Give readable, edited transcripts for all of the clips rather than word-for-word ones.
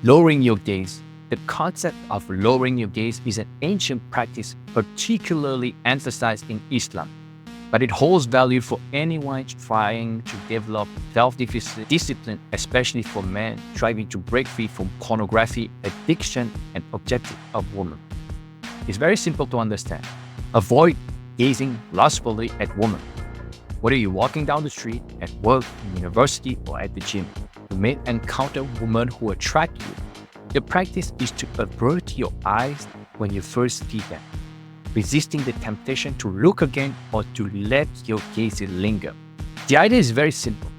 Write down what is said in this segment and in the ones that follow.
Lowering your gaze. The concept of lowering your gaze is an ancient practice particularly emphasized in Islam, but it holds value for anyone trying to develop self-discipline, especially for men striving to break free from pornography, addiction, and objective of women. It's very simple to understand. Avoid gazing lustfully at women. Whether you're walking down the street, at work, in university, or at the gym, you may encounter women who attract you. The practice is to avert your eyes when you first see them, resisting the temptation to look again or to let your gaze linger. The idea is very simple.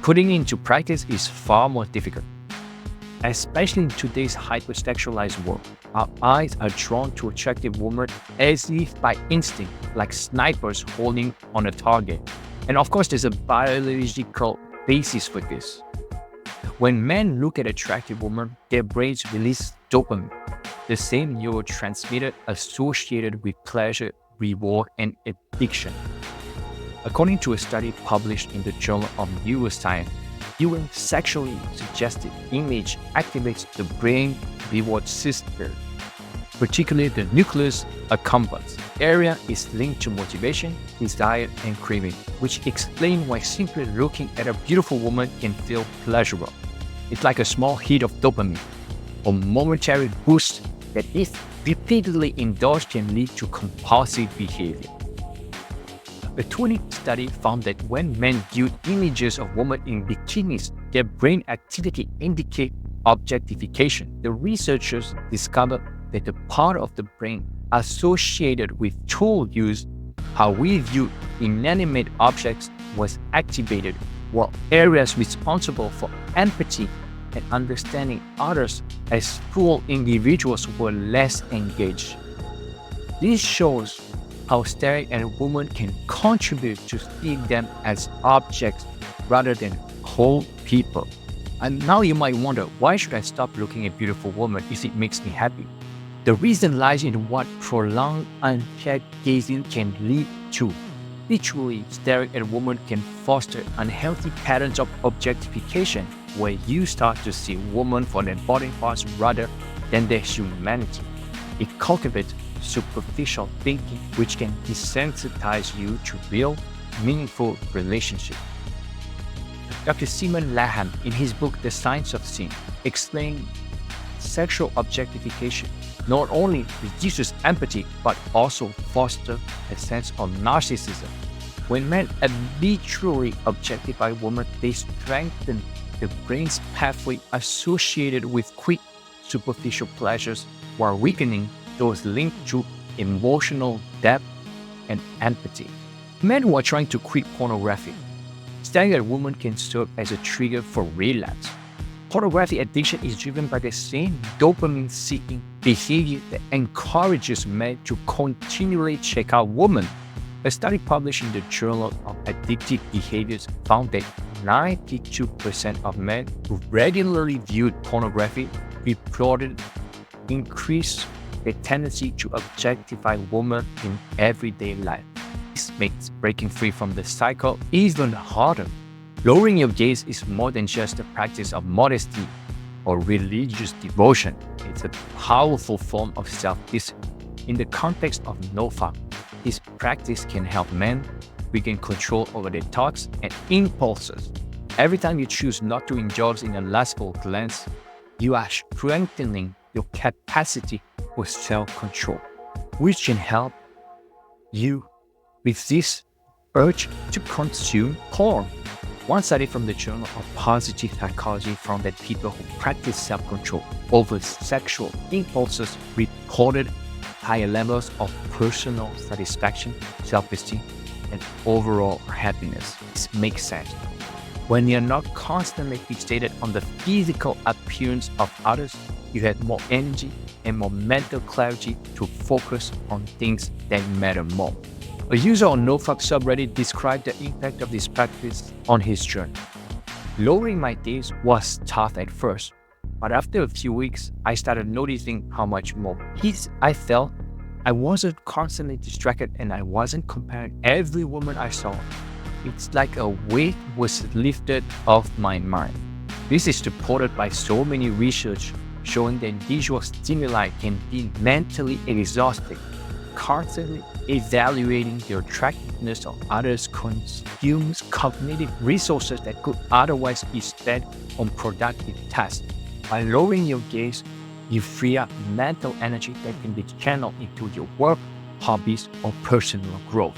Putting it into practice is far more difficult. Especially in today's hypersexualized world, our eyes are drawn to attractive women as if by instinct, like snipers holding on a target. And of course, there's a biological basis for this. When men look at attractive women, their brains release dopamine, the same neurotransmitter associated with pleasure, reward, and addiction. According to a study published in the Journal of Neuroscience, viewing sexually suggestive image activates the brain reward system, particularly the nucleus accumbens. Area is linked to motivation, desire, and craving, which explain why simply looking at a beautiful woman can feel pleasurable. It's like a small hit of dopamine, or momentary boost that if repeatedly indulged can lead to compulsive behavior. A 20 study found that when men viewed images of women in bikinis, their brain activity indicated objectification. The researchers discovered that the part of the brain associated with tool use, how we view inanimate objects, was activated, while areas responsible for empathy and understanding others as full individuals were less engaged. This shows how staring at a woman can contribute to seeing them as objects rather than whole people. And now you might wonder, why should I stop looking at beautiful women if it makes me happy? The reason lies in what prolonged unchecked gazing can lead to. Literally, staring at a woman can foster unhealthy patterns of objectification, where you start to see women for their body parts rather than their humanity. It cultivates superficial thinking, which can desensitize you to real, meaningful relationships. Dr. Simon Laham, in his book The Science of Sin, explained sexual objectification not only reduces empathy but also fosters a sense of narcissism. When men habitually objectify women, they strengthen the brain's pathway associated with quick, superficial pleasures while weakening those linked to emotional depth and empathy. Men who are trying to quit pornography, staring at a woman can serve as a trigger for relapse. Pornography addiction is driven by the same dopamine-seeking behavior that encourages men to continually check out women. A study published in the Journal of Addictive Behaviors found that 92% of men who regularly viewed pornography reported increased their tendency to objectify women in everyday life. This makes breaking free from the cycle even harder. Lowering your gaze is more than just a practice of modesty or religious devotion. It's a powerful form of self-discipline. In the context of NoFap, this practice can help men regain control over their thoughts and impulses. Every time you choose not to indulge in a lustful glance, you are strengthening your capacity for self-control, which can help you resist urge to consume porn. One study from the Journal of Positive Psychology found that people who practice self-control over sexual impulses reported higher levels of personal satisfaction, self-esteem, and overall happiness. This makes sense. When you're not constantly fixated on the physical appearance of others, you have more energy and more mental clarity to focus on things that matter more. A user on NoFap subreddit described the impact of this practice on his journey. Lowering my gaze was tough at first, but after a few weeks, I started noticing how much more peace I felt. I wasn't constantly distracted and I wasn't comparing every woman I saw. It's like a weight was lifted off my mind. This is supported by so many research showing that visual stimuli can be mentally exhausting. Constantly evaluating the attractiveness of others consumes cognitive resources that could otherwise be spent on productive tasks. By lowering your gaze, you free up mental energy that can be channeled into your work, hobbies, or personal growth.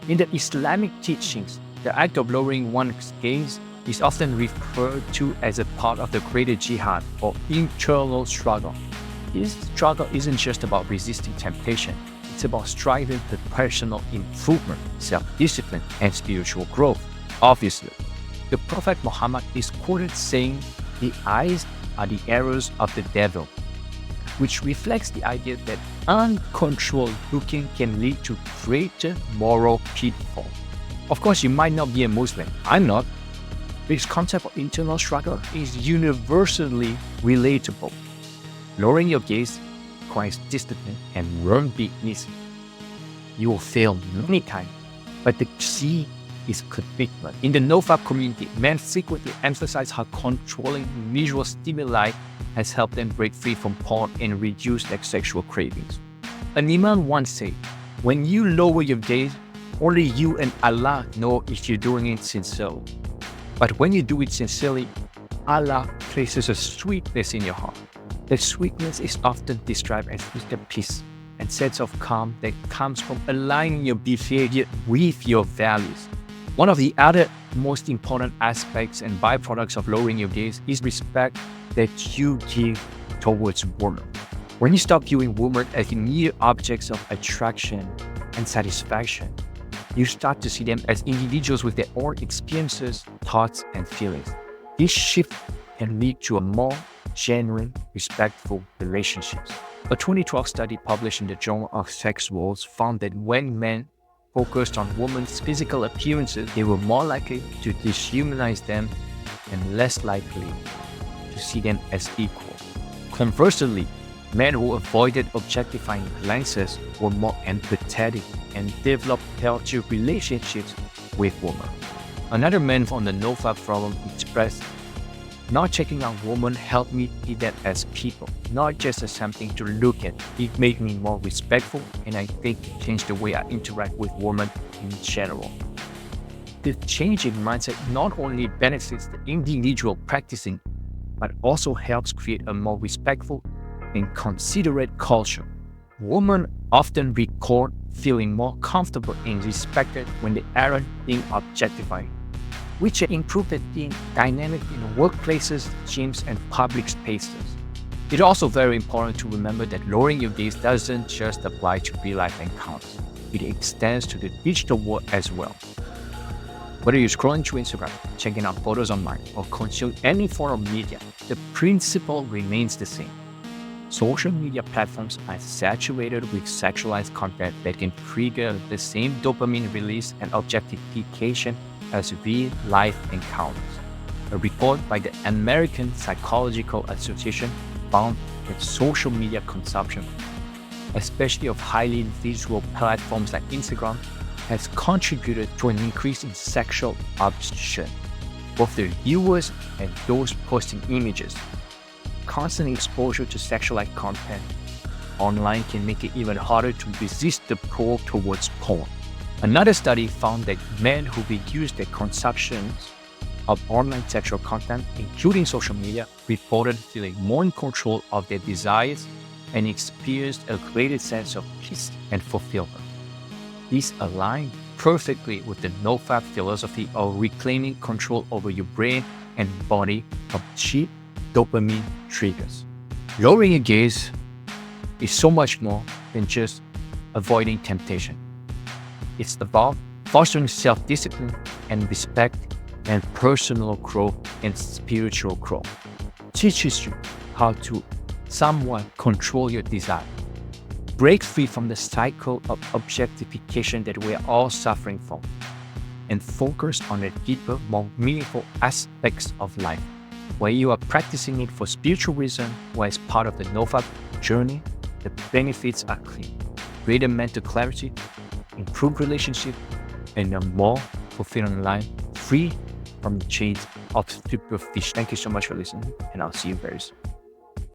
In the Islamic teachings, the act of lowering one's gaze is often referred to as a part of the greater jihad or internal struggle. This struggle isn't just about resisting temptation, it's about striving for personal improvement, self-discipline, and spiritual growth. Obviously, the Prophet Muhammad is quoted saying, "The eyes are the arrows of the devil," which reflects the idea that uncontrolled looking can lead to greater moral pitfall. Of course, you might not be a Muslim. I'm not. This concept of internal struggle is universally relatable. Lowering your gaze requires discipline and won't be easy. You will fail many times, but the key is commitment. In the NoFap community, men frequently emphasize how controlling visual stimuli has helped them break free from porn and reduce their sexual cravings. An imam once said, "When you lower your gaze, only you and Allah know if you're doing it sincerely. But when you do it sincerely, Allah places a sweetness in your heart. The sweetness is often described as the peace and sense of calm that comes from aligning your behavior with your values." One of the other most important aspects and byproducts of lowering your gaze is respect that you give towards women. When you stop viewing women as mere objects of attraction and satisfaction, you start to see them as individuals with their own experiences, thoughts, and feelings. This shift can lead to a more genuine, respectful relationships. A 2012 study published in the Journal of Sexuals found that when men focused on women's physical appearances, they were more likely to dehumanize them and less likely to see them as equal. Conversely, men who avoided objectifying glances were more empathetic and developed healthier relationships with women. Another man on the NoFap forum expressed, "Not checking out women helped me see them as people, not just as something to look at. It made me more respectful, and I think it changed the way I interact with women in general." The change in mindset not only benefits the individual practicing, but also helps create a more respectful and considerate culture. Women often record feeling more comfortable and respected when they aren't being objectified, which improve the team dynamic in workplaces, gyms, and public spaces. It's also very important to remember that lowering your gaze doesn't just apply to real-life encounters. It extends to the digital world as well. Whether you're scrolling through Instagram, checking out photos online, or consuming any form of media, the principle remains the same. Social media platforms are saturated with sexualized content that can trigger the same dopamine release and objectification as real-life encounters. A report by the American Psychological Association found that social media consumption, especially of highly visual platforms like Instagram, has contributed to an increase in sexual obsession, both the viewers and those posting images. Constant exposure to sexualized content online can make it even harder to resist the pull towards porn. Another study found that men who reduced their consumptions of online sexual content, including social media, reported feeling more in control of their desires and experienced a greater sense of peace and fulfillment. These align perfectly with the NoFap philosophy of reclaiming control over your brain and body from cheap dopamine triggers. Lowering your gaze is so much more than just avoiding temptation. It's about fostering self-discipline and respect and personal growth and spiritual growth. It teaches you how to somewhat control your desire. Break free from the cycle of objectification that we're all suffering from, and focus on the deeper, more meaningful aspects of life. Where you are practicing it for spiritual reason or as part of the NoFap journey, the benefits are clear. Greater mental clarity, improved relationship, and a more fulfilling life, free from the chains of superficial. Thank you so much for listening, and I'll see you very soon.